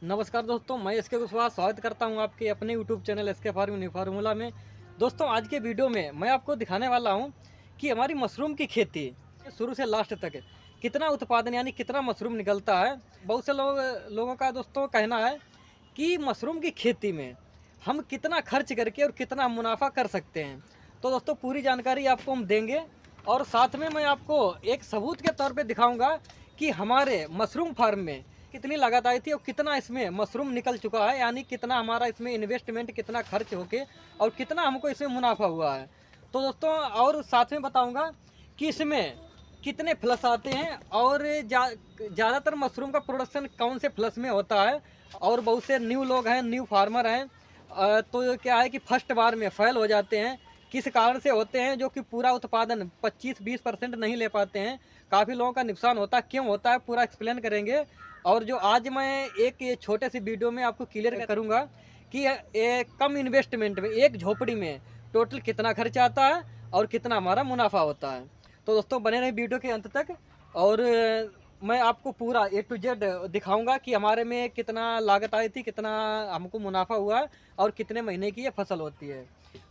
नमस्कार दोस्तों, मैं एसके कुशवाहा स्वागत करता हूं आपके अपने YouTube channel SK farming new formula में। दोस्तों, आज के वीडियो में मैं आपको दिखाने वाला हूं कि हमारी मशरूम की खेती शुरू से लास्ट तक कितना उत्पादन यानी कितना मशरूम निकलता है। बहुत से लोगों का दोस्तों कहना है कि मशरूम की खेती में हम कितना खर्च करके और कितना मुनाफा कर सकते हैं। तो दोस्तों, पूरी जानकारी आपको हम देंगे और साथ में मैं आपको एक सबूत के तौर पर दिखाऊँगा कि हमारे मशरूम फार्म में कितनी लागत आई थी और कितना इसमें मशरूम निकल चुका है, यानी कितना हमारा इसमें इन्वेस्टमेंट कितना खर्च होके और कितना हमको इसमें मुनाफा हुआ है। तो दोस्तों, और साथ में बताऊंगा कि इसमें कितने फ्लस आते हैं और ज़्यादातर मशरूम का प्रोडक्शन कौन से फ्लस में होता है। और बहुत से न्यू लोग हैं, न्यू फार्मर हैं, तो क्या है कि फर्स्ट बार में फेल हो जाते हैं। किस कारण से होते हैं, जो कि पूरा उत्पादन 25-20% नहीं ले पाते हैं। काफ़ी लोगों का नुकसान होता है, क्यों होता है पूरा एक्सप्लेन करेंगे। और जो आज मैं एक ये छोटे से वीडियो में आपको क्लियर करूंगा कि कम इन्वेस्टमेंट में एक झोपड़ी में टोटल कितना खर्च आता है और कितना हमारा मुनाफा होता है। तो दोस्तों, बने रहे वीडियो के अंत तक और मैं आपको पूरा A to Z दिखाऊंगा कि हमारे में कितना लागत आई थी, कितना हमको मुनाफा हुआ है और कितने महीने की ये फसल होती है।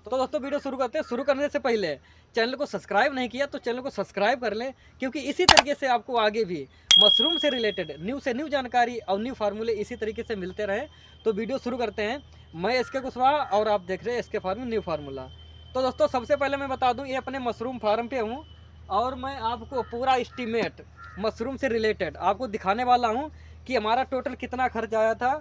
तो दोस्तों, वीडियो शुरू करते हैं। शुरू करने से पहले चैनल को सब्सक्राइब नहीं किया तो चैनल को सब्सक्राइब कर लें, क्योंकि इसी तरीके से आपको आगे भी मशरूम से रिलेटेड न्यू से न्यू जानकारी और न्यू फार्मूले इसी तरीके से मिलते रहे। तो वीडियो शुरू करते हैं। मैं एसके कुशवाहा और आप देख रहे हैं एसके फार्मिंग न्यू फार्मूला। तो दोस्तों, सबसे पहले मैं बता दूं, ये अपने मशरूम फार्म पे हूं और मैं आपको पूरा एस्टीमेट मशरूम से रिलेटेड आपको दिखाने वाला हूं कि हमारा टोटल कितना खर्च आया था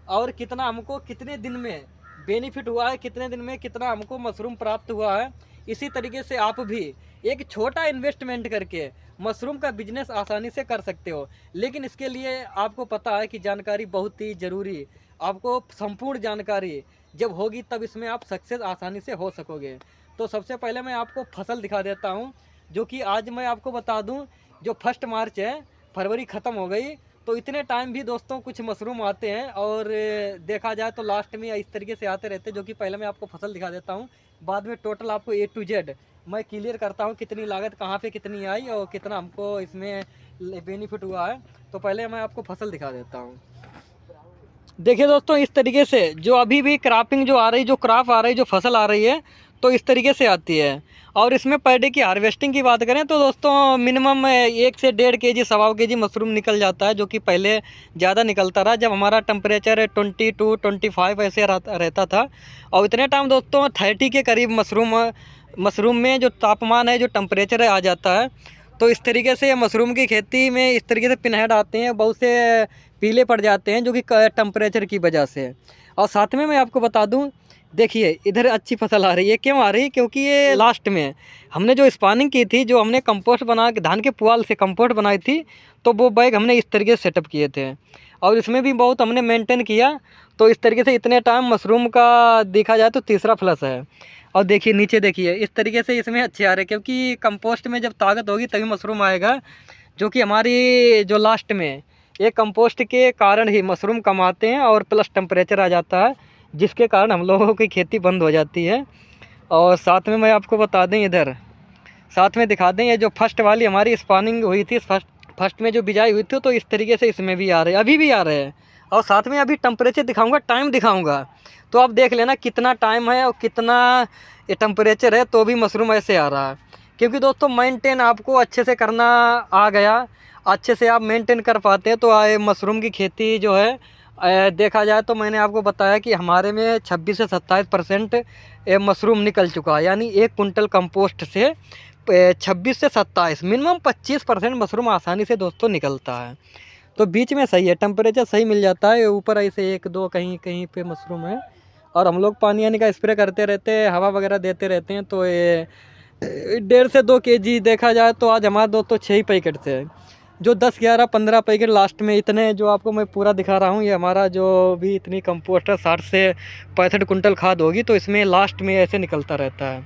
और कितना हमको कितने दिन में बेनिफिट हुआ है, कितने दिन में कितना हमको मशरूम प्राप्त हुआ है। इसी तरीके से आप भी एक छोटा इन्वेस्टमेंट करके मशरूम का बिजनेस आसानी से कर सकते हो। लेकिन इसके लिए आपको पता है कि जानकारी बहुत ही ज़रूरी, आपको संपूर्ण जानकारी जब होगी तब इसमें आप सक्सेस आसानी से हो सकोगे। तो सबसे पहले मैं आपको फसल दिखा देता हूं, जो कि आज मैं आपको बता दूं, जो 1 मार्च है, फरवरी ख़त्म हो गई, तो इतने टाइम भी दोस्तों कुछ मशरूम आते हैं और देखा जाए तो लास्ट में इस तरीके से आते रहते हैं। जो कि पहले मैं आपको फसल दिखा देता हूँ, बाद में टोटल आपको A to Z मैं क्लियर करता हूँ कितनी लागत कहाँ पे कितनी आई और कितना हमको इसमें बेनिफिट हुआ है। तो पहले मैं आपको फसल दिखा देता हूँ। देखिए दोस्तों, इस तरीके से जो अभी भी क्रॉपिंग जो आ रही, जो क्रॉप आ रही, जो फसल आ रही है, तो इस तरीके से आती है। और इसमें पर डे की हार्वेस्टिंग की बात करें तो दोस्तों मिनिमम 1 से 1.5 kg 1.25 kg मशरूम निकल जाता है, जो कि पहले ज़्यादा निकलता रहा जब हमारा टेम्परेचर 22-25 ऐसे रहता था। और इतने टाइम दोस्तों 30 के करीब मशरूम में जो तापमान है, जो टेम्परेचर है, आ जाता है। तो इस तरीके से मशरूम की खेती में इस तरीके से पिनहेड आते हैं, बहुत से पीले पड़ जाते हैं, जो कि टेम्परेचर की वजह से। और साथ में मैं आपको बता दूं, देखिए इधर अच्छी फसल आ रही है। क्यों आ रही है? क्योंकि ये लास्ट में हमने जो स्पानिंग की थी, जो हमने कंपोस्ट बना के धान के पुआल से कंपोस्ट बनाई थी, तो वो बैग हमने इस तरीके से सेटअप किए थे और इसमें भी बहुत हमने मेंटेन किया। तो इस तरीके से इतने टाइम मशरूम का देखा जाए तो तीसरा फ्लस है। और देखिए नीचे देखिए, इस तरीके से इसमें अच्छे आ रहे हैं, क्योंकि कंपोस्ट में जब ताकत होगी तभी मशरूम आएगा। जो कि हमारी जो लास्ट में ये कंपोस्ट के कारण ही मशरूम कम आते हैं और प्लस टेम्परेचर आ जाता है, जिसके कारण हम लोगों की खेती बंद हो जाती है। और साथ में मैं आपको बता दें, इधर साथ में दिखा दें, ये जो फर्स्ट वाली हमारी स्पानिंग हुई थी, फर्स्ट में जो बिजाई हुई थी, तो इस तरीके से इसमें भी आ रहे हैं, अभी भी आ रहे हैं। और साथ में अभी टेम्परेचर दिखाऊंगा, टाइम दिखाऊंगा, तो आप देख लेना कितना टाइम है और कितना ये टेम्परेचर है, तो भी मशरूम ऐसे आ रहा है। क्योंकि दोस्तों मेंटेन आपको अच्छे से करना आ गया, अच्छे से आप मेंटेन कर पाते हैं, तो मशरूम की खेती जो है देखा जाए तो मैंने आपको बताया कि हमारे में 26 से 27% मशरूम निकल चुका है। यानी 1 कुंटल कंपोस्ट से 26 से 27 मिनिमम 25% मशरूम आसानी से दोस्तों निकलता है। तो बीच में सही है, टेम्परेचर सही मिल जाता है। ऊपर ऐसे 1-2 कहीं कहीं पे मशरूम है और हम लोग पानी आने का स्प्रे करते रहते हैं, हवा वगैरह देते रहते हैं। तो ये 1.5 से 2 kg देखा जाए तो आज हमारे दोस्तों 6 ही पैकेट थे, जो 10, 11, 15 पैकेट लास्ट में इतने जो आपको मैं पूरा दिखा रहा हूँ। ये हमारा जो भी इतनी कंपोस्ट है 60 से 65 कुंटल खाद होगी, तो इसमें लास्ट में ऐसे निकलता रहता है।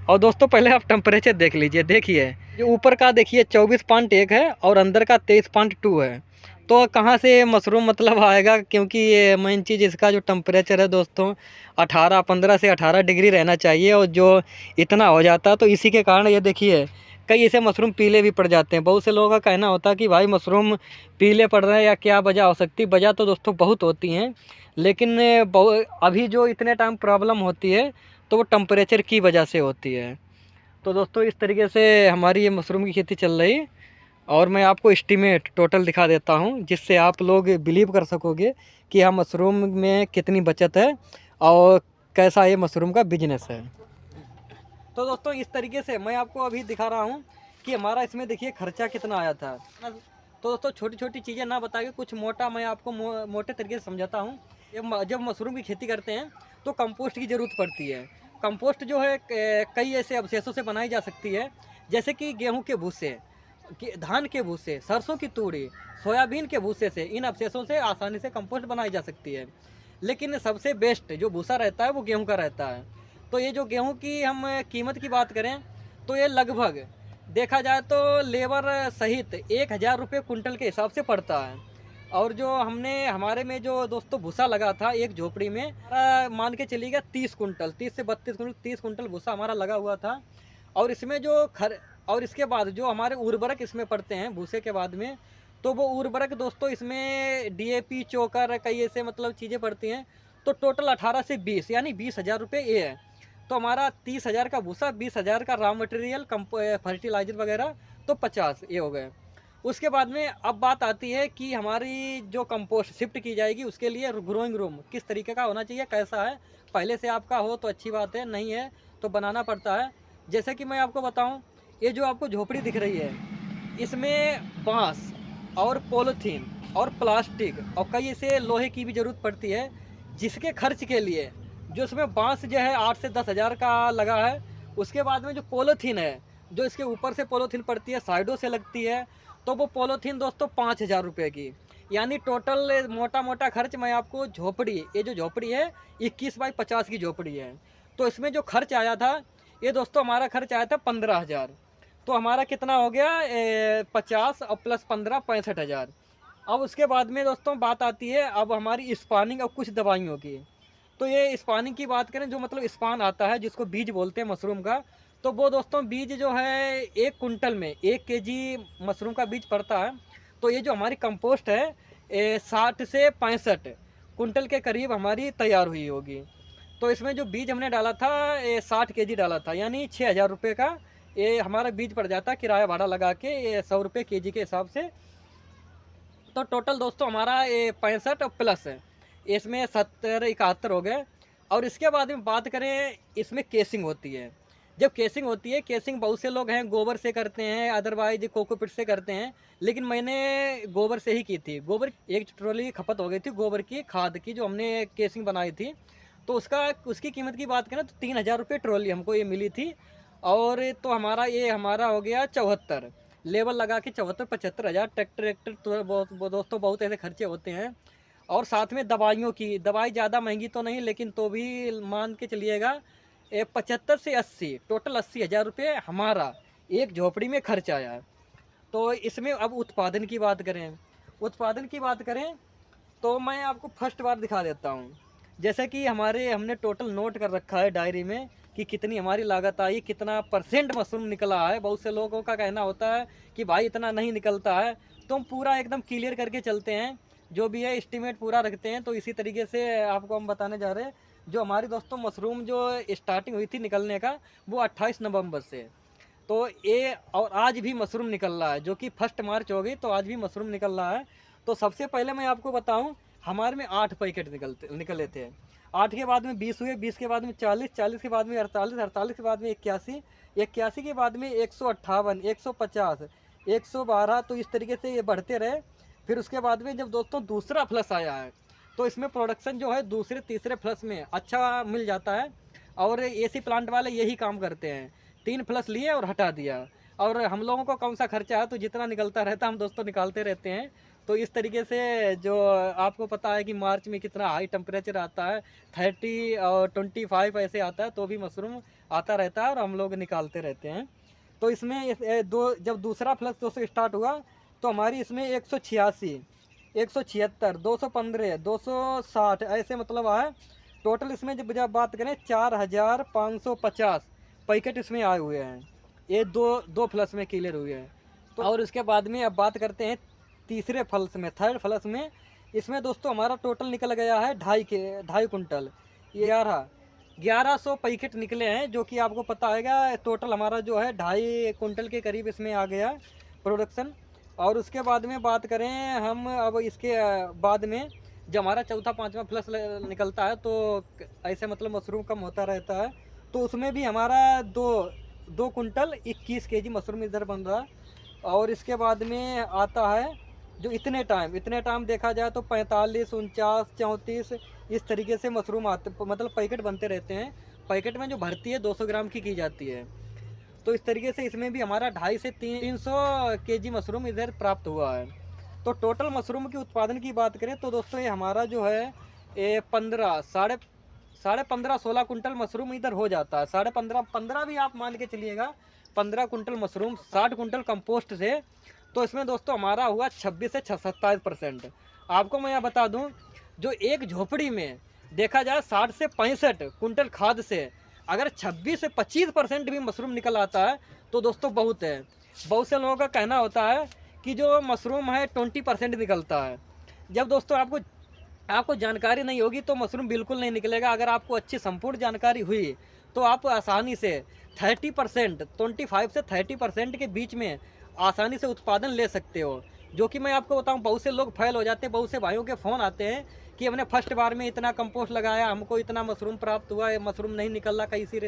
और दोस्तों पहले आप टेम्परेचर देख लीजिए, देखिए जो ऊपर का देखिए 24.1 है और अंदर का 23.2 है। तो कहाँ से मशरूम मतलब आएगा? क्योंकि ये मेन चीज़ इसका जो टेम्परेचर है दोस्तों 15 से 18 डिग्री रहना चाहिए, और जो इतना हो जाता है, तो इसी के कारण ये देखिए कई ऐसे मशरूम पीले भी पड़ जाते हैं। बहुत से लोगों का कहना होता है कि भाई मशरूम पीले पड़ रहे हैं या क्या वजह हो सकती है। वजह तो दोस्तों बहुत होती हैं, लेकिन अभी जो इतने टाइम प्रॉब्लम होती है तो वो टेम्परेचर की वजह से होती है। तो दोस्तों इस तरीके से हमारी ये मशरूम की खेती चल रही, और मैं आपको एस्टीमेट टोटल दिखा देता हूँ, जिससे आप लोग बिलीव कर सकोगे कि हाँ मशरूम में कितनी बचत है और कैसा ये मशरूम का बिजनेस है। तो दोस्तों इस तरीके से मैं आपको अभी दिखा रहा हूँ कि हमारा इसमें देखिए खर्चा कितना आया था। तो दोस्तों छोटी छोटी चीज़ें ना बता के कुछ मोटा मैं आपको मोटे तरीके से समझाता हूँ। जब मशरूम की खेती करते हैं तो कंपोस्ट की ज़रूरत पड़ती है। कंपोस्ट जो है कई ऐसे अवशेषों से बनाई जा सकती है, जैसे कि गेहूँ के भूसे, धान के भूसे, सरसों की तूड़ी, सोयाबीन के भूसे से, इन अवशेषों से आसानी से कंपोस्ट बनाई जा सकती है। लेकिन सबसे बेस्ट जो भूसा रहता है वो गेहूं का रहता है। तो ये जो गेहूं की हम कीमत की बात करें तो ये लगभग देखा जाए तो लेबर सहित 1000 रुपये कुंटल के हिसाब से पड़ता है। और जो हमारे में जो दोस्तों भूसा लगा था एक झोपड़ी में, मान के चलिएगा 30 कुंटल, 30 से 32 कुंटल, 30 कुंटल भूसा हमारा लगा हुआ था। और इसमें जो और इसके बाद जो हमारे उर्वरक इसमें पड़ते हैं भूसे के बाद में, तो वो उर्वरक दोस्तों इसमें डीएपी, चोकर, कई ऐसे मतलब चीज़ें पड़ती हैं। तो टोटल 18 से 20 यानी 20,000 रुपये ये है। तो हमारा 30,000 का भूसा, 20,000 का रॉ मटेरियल, फर्टिलाइजर वगैरह, तो 50 ये हो गए। उसके बाद में अब बात आती है कि हमारी जो कंपोस्ट शिफ्ट की जाएगी उसके लिए ग्रोइंग रूम किस तरीके का होना चाहिए, कैसा है। पहले से आपका हो तो अच्छी बात है, नहीं है तो बनाना पड़ता है। जैसे कि मैं आपको बताऊं, ये जो आपको झोपड़ी दिख रही है इसमें बांस और पॉलीथीन और प्लास्टिक और कई ऐसे लोहे की भी ज़रूरत पड़ती है, जिसके खर्च के लिए जो इसमें बांस जो है 8 से 10,000 का लगा है। उसके बाद में जो पॉलीथीन है, जो इसके ऊपर से पॉलीथीन पड़ती है, साइडों से लगती है, तो वो पॉलीथीन दोस्तों 5,000 रुपये की। यानी टोटल मोटा मोटा खर्च मैं आपको झोपड़ी, ये जो झोपड़ी है 21 बाई 50 की झोपड़ी है, तो इसमें जो खर्च आया था ये दोस्तों हमारा खर्च आया था 15,000। तो हमारा कितना हो गया 50 और प्लस 15 65,000। अब उसके बाद में दोस्तों बात आती है अब हमारी स्पानिंग और कुछ दवाइयों की। तो ये स्पानिंग की बात करें, जो मतलब स्पान आता है जिसको बीज बोलते हैं मशरूम का, तो वो दोस्तों बीज जो है 1 कुंटल में 1 केजी मशरूम का बीज पड़ता है। तो ये जो हमारी कंपोस्ट है 60 से 65 कुंटल के करीब हमारी तैयार हुई होगी। तो इसमें जो बीज हमने डाला था 60 केजी डाला था, यानी 6,000 रुपये का ये हमारा बीज पड़ जाता है, किराया भाड़ा लगा के 100 रुपये केजी के हिसाब से। तो टोटल दोस्तों हमारा ये 65 और प्लस है, इसमें 70-71 हो गए। और इसके बाद में बात करें, इसमें केसिंग होती है। जब केसिंग होती है, केसिंग बहुत से लोग हैं गोबर से करते हैं, अदरवाइज कोकोपीट से करते हैं, लेकिन मैंने गोबर से ही की थी। गोबर एक ट्रॉली खपत हो गई थी गोबर की खाद की, जो हमने केसिंग बनाई थी। तो उसकी कीमत की बात करें तो 3,000 रुपये ट्रॉली हमको ये मिली थी। और तो हमारा हो गया 74, लेबर लगा के 74-75,000। ट्रैक्टर तो दोस्तों बहुत ऐसे खर्चे होते हैं। और साथ में दवाइयों की, दवाई ज़्यादा महंगी तो नहीं, लेकिन तो भी मान के चलिएगा 75 से 80, टोटल 80,000 रुपये हमारा एक झोपड़ी में खर्च आया है। तो इसमें अब उत्पादन की बात करें तो मैं आपको फर्स्ट बार दिखा देता हूँ। जैसे कि हमने टोटल नोट कर रखा है डायरी में कि कितनी हमारी लागत आई, कितना परसेंट मशरूम निकला है। बहुत से लोगों का कहना होता है कि भाई इतना नहीं निकलता है, तो हम पूरा एकदम क्लियर करके चलते हैं, जो भी है एस्टीमेट पूरा रखते हैं। तो इसी तरीके से आपको हम बताने जा रहे हैं। जो हमारी दोस्तों मशरूम जो स्टार्टिंग हुई थी निकलने का वो 28 नवंबर से, तो ये और आज भी मशरूम निकल रहा है, जो कि 1 मार्च हो गई, तो आज भी मशरूम निकल रहा है। तो सबसे पहले मैं आपको बताऊं, हमारे में 8 पैकेट निकले थे। 8 के बाद में 20 हुए, 20 के बाद में 40, 40 के बाद में 48, 48 के बाद में 81, 81 के बाद में 158, 150, 112। तो इस तरीके से ये बढ़ते रहे। फिर उसके बाद में जब दोस्तों दूसरा फ्लस आया है, तो इसमें प्रोडक्शन जो है दूसरे तीसरे फ्लस में अच्छा मिल जाता है। और एसी प्लांट वाले यही काम करते हैं, 3 फ्लस लिए और हटा दिया। और हम लोगों को कौन सा खर्चा है, तो जितना निकलता रहता हम दोस्तों निकालते रहते हैं। तो इस तरीके से जो आपको पता है कि मार्च में कितना हाई टेम्परेचर आता है, 30 और 25 ऐसे आता है, तो भी मशरूम आता रहता है और हम लोग निकालते रहते हैं। तो इसमें जब दूसरा फ्लस दोस्तों स्टार्ट हुआ, तो हमारी इसमें 186, 176, 215, 260 ऐसे मतलब आए। टोटल इसमें जब बात करें 4,550 पैकेट इसमें आए हुए हैं ये दो फ्लस में क्लियर हुए हैं। तो और उसके बाद में अब बात करते हैं तीसरे फ्लस में, थर्ड फ्लस में। इसमें दोस्तों हमारा टोटल निकल गया है 2.5 कुंटल, 1100 पैकेट निकले हैं, जो कि आपको पता है टोटल हमारा जो है 2.5 कुंटल के करीब इसमें आ गया प्रोडक्शन। और उसके बाद में बात करें हम, अब इसके बाद में जब हमारा चौथा पाँचवा फ्लस निकलता है तो ऐसे मतलब मशरूम कम होता रहता है, तो उसमें भी हमारा दो कुंटल 21 केजी मशरूम इधर बन रहा है। और इसके बाद में आता है जो इतने टाइम देखा जाए तो 45, 49, 34 इस तरीके से मशरूम आते, मतलब पैकेट बनते रहते हैं। पैकेट में जो भर्ती है 200 ग्राम की जाती है। तो इस तरीके से इसमें भी हमारा 250 से 300 केजी मशरूम इधर प्राप्त हुआ है। तो टोटल मशरूम के उत्पादन की बात करें तो दोस्तों ये हमारा जो है ये 16 कुंटल मशरूम इधर हो जाता है। 15.5 भी आप मान के चलिएगा, 15 कुंटल मशरूम 60 कुंटल कंपोस्ट से। तो इसमें दोस्तों हमारा हुआ 26 से 27%। आपको मैं यह बता दूं, जो एक झोपड़ी में देखा जाए 60 से 65 कुंटल खाद से अगर 26 से 25% भी मशरूम निकल आता है तो दोस्तों बहुत है। बहुत से लोगों का कहना होता है कि जो मशरूम है 20% निकलता है। जब दोस्तों आपको जानकारी नहीं होगी तो मशरूम बिल्कुल नहीं निकलेगा। अगर आपको अच्छी संपूर्ण जानकारी हुई तो आप आसानी से 30%, 25 से 30% के बीच में आसानी से उत्पादन ले सकते हो। जो कि मैं आपको बताऊं, बहुत से लोग फेल हो जाते हैं। बहुत से भाइयों के फ़ोन आते हैं कि हमने फर्स्ट बार में इतना कंपोस्ट लगाया, हमको इतना मशरूम प्राप्त हुआ है, मशरूम नहीं निकल रहा, कई सी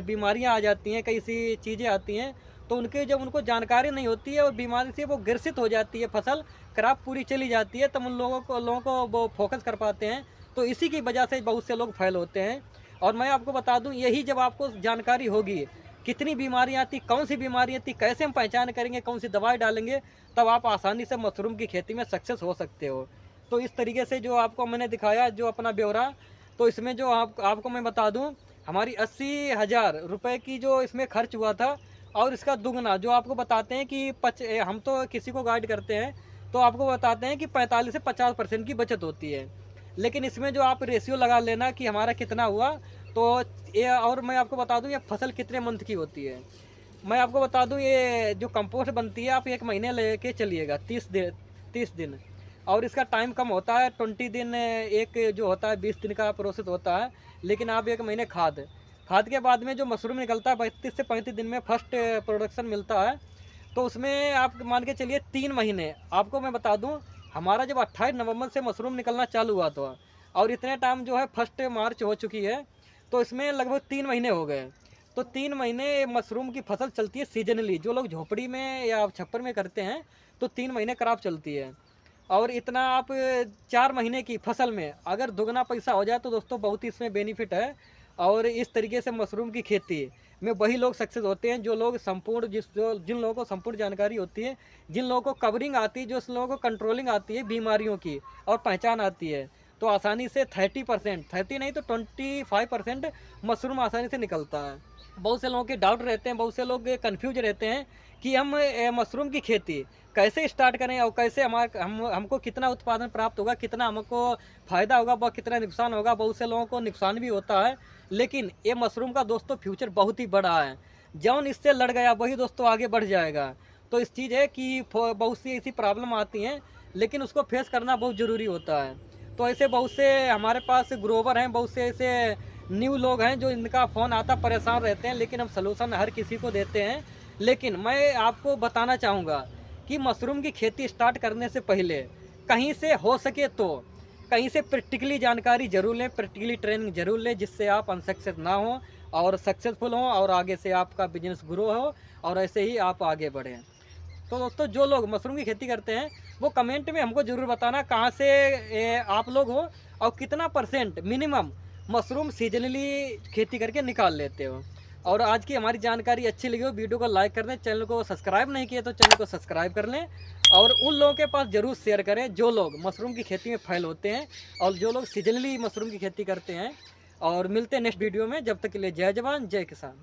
बीमारियां आ जाती हैं, कई सी चीज़ें आती हैं। तो जब उनको जानकारी नहीं होती है और बीमारी से वो ग्रसित हो जाती है, फसल क्रॉप पूरी चली जाती है, तब उन लोगों को वो फोकस कर पाते हैं। तो इसी की वजह से बहुत से लोग फेल होते हैं। और मैं आपको बता दूं, यही जब आपको जानकारी होगी कितनी बीमारियां आती, कौन सी बीमारी आती, कैसे हम पहचान करेंगे, कौन सी दवाई डालेंगे, तब आप आसानी से मशरूम की खेती में सक्सेस हो सकते हो। तो इस तरीके से जो आपको मैंने दिखाया जो अपना ब्यौरा, तो इसमें जो आपको मैं बता दूं, हमारी 80,000 रुपये की जो इसमें खर्च हुआ था, और इसका दुगना जो आपको बताते हैं कि हम तो किसी को गाइड करते हैं तो आपको बताते हैं कि 45 से 50% की बचत होती है। लेकिन इसमें जो आप रेशियो लगा लेना कि हमारा कितना हुआ, तो ये, और मैं आपको बता दूं ये फसल कितने मंथ की होती है। मैं आपको बता दूं ये जो कंपोस्ट बनती है आप 1 महीने लेके चलिएगा, 30 दिन। और इसका टाइम कम होता है, 20 दिन, एक जो होता है 20 दिन का प्रोसेस होता है। लेकिन आप 1 महीने खाद के बाद में जो मशरूम निकलता है 32 से 35 दिन में फर्स्ट प्रोडक्शन मिलता है। तो उसमें आप मान के चलिए 3 महीने। आपको मैं बता दूं, हमारा जब 28 नवंबर से मशरूम निकलना चालू हुआ था और इतने टाइम जो है 1 मार्च हो चुकी है, तो इसमें लगभग 3 महीने हो गए। तो 3 महीने मशरूम की फसल चलती है सीजनली। जो लोग झोपड़ी में या छप्पर में करते हैं तो 3 महीने क्रॉप चलती है। और इतना आप 4 महीने की फसल में अगर दुगना पैसा हो जाए तो दोस्तों बहुत ही इसमें बेनिफिट है। और इस तरीके से मशरूम की खेती में वही लोग सक्सेस होते हैं जो लोग जिन लोगों को संपूर्ण जानकारी होती है, जिन लोगों को कवरिंग आती है, जो लोगों को कंट्रोलिंग आती है बीमारियों की और पहचान आती है, तो आसानी से 30 नहीं तो 25% मशरूम आसानी से निकलता है। बहुत से लोगों के डाउट रहते हैं, बहुत से लोग कंफ्यूज रहते हैं कि हम मशरूम की खेती कैसे स्टार्ट करें और कैसे हमको कितना उत्पादन प्राप्त होगा, कितना हमको फ़ायदा होगा, व कितना नुकसान होगा। बहुत से लोगों को नुकसान भी होता है। लेकिन ये मशरूम का दोस्तों फ्यूचर बहुत ही बड़ा है। जौन इससे लड़ गया वही दोस्तों आगे बढ़ जाएगा। तो इस चीज़ है कि बहुत सी ऐसी प्रॉब्लम आती हैं, लेकिन उसको फेस करना बहुत ज़रूरी होता है। तो ऐसे बहुत से हमारे पास ग्रोवर हैं, बहुत से ऐसे न्यू लोग हैं जो इनका फ़ोन आता परेशान रहते हैं, लेकिन हम सलूशन हर किसी को देते हैं। लेकिन मैं आपको बताना चाहूँगा कि मशरूम की खेती स्टार्ट करने से पहले कहीं से हो सके तो कहीं से प्रैक्टिकली जानकारी जरूर लें, प्रैक्टिकली ट्रेनिंग जरूर लें, जिससे आप अनसक्सेस ना हो और सक्सेसफुल हो और आगे से आपका बिजनेस ग्रो हो और ऐसे ही आप आगे बढ़ें। तो दोस्तों जो लोग मशरूम की खेती करते हैं वो कमेंट में हमको ज़रूर बताना कहाँ से आप लोग हो और कितना % मिनिमम मशरूम सीजनली खेती करके निकाल लेते हो। और आज की हमारी जानकारी अच्छी लगी हो, वीडियो को लाइक कर दें, चैनल को सब्सक्राइब नहीं किए तो चैनल को सब्सक्राइब कर लें और उन लोगों के पास ज़रूर शेयर करें जो लोग मशरूम की खेती में फेल होते हैं और जो लोग सीजनली मशरूम की खेती करते हैं। और मिलते हैं नेक्स्ट वीडियो में, जब तक के लिए जय जवान जय किसान।